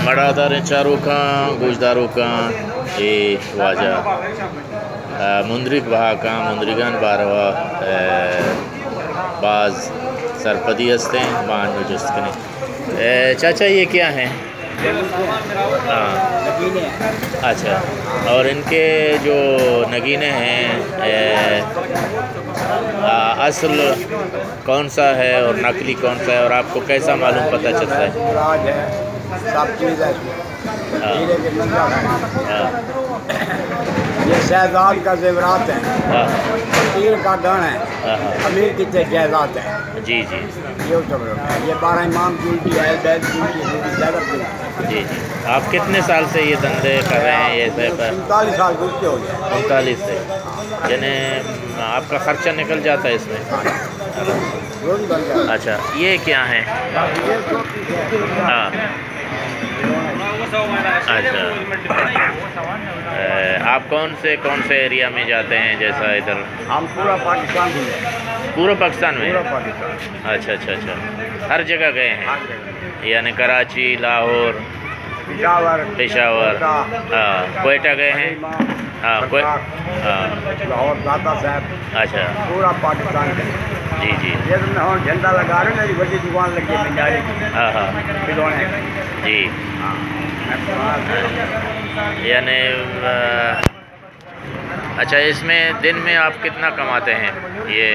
मड़ादार चारों का गोशदारों का ये वाजा मुंद्रिक बहा का मुंद्रिगन बारवा बाज सरपदी हंसते हैं बान में जुस्तने। चाचा ये क्या हैं? हाँ अच्छा। और इनके जो नगीने हैं असल कौन सा है और नकली कौन सा है और आपको कैसा मालूम पता चलता है? सब चीज़ है। ये शहजाद का जेवरात है, फकीर का गण है, अमीर की जायदाद है। जी जी ये ये 12 इमाम की उल्टी है, बैल की उल्टी है। जी जी। आप कितने साल से ये धंधे कर रहे हैं? ये 39 साल गुजरे हो गए। 39 से यानी आपका खर्चा निकल जाता है इसमें? अच्छा ये क्या है? हाँ अच्छा। आप कौन से एरिया में जाते हैं? जैसा इधर हम पूरा पाकिस्तान में। पूरा पाकिस्तान में? पूरा पाकिस्तान। अच्छा अच्छा अच्छा। हर जगह गए हैं यानी कराची, लाहौर, पेशावर, हाँ कोयटा गए हैं? हाँ लाहौर, दाता साहब। अच्छा पूरा पाकिस्तान का। जी जी। ये तो मैं झंडा लगा रहे मेरी बड़ी दुकान लगी बंजारे की। हाँ हाँ खिलौने जी। यानी अच्छा इसमें दिन में आप कितना कमाते हैं ये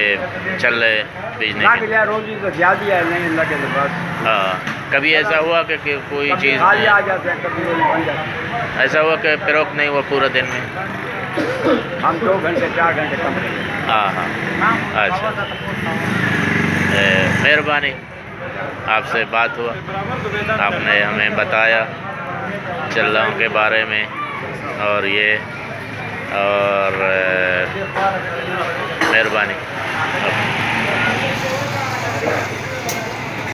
चल रहे बिजनेस? रोजी तो ज़्यादा है नहीं लगे तो बस। हाँ कभी ऐसा हुआ कि कोई चीज़ आ जाते हैं, कभी बन जाते हैं। ऐसा हुआ कि फ़रोख्त नहीं हुआ पूरा दिन में? हम 2 घंटे 4 घंटे कम करते। हाँ हाँ अच्छा। मेहरबानी आपसे बात हुआ, आपने हमें बताया चल्लों के बारे में और ये और मेहरबानी।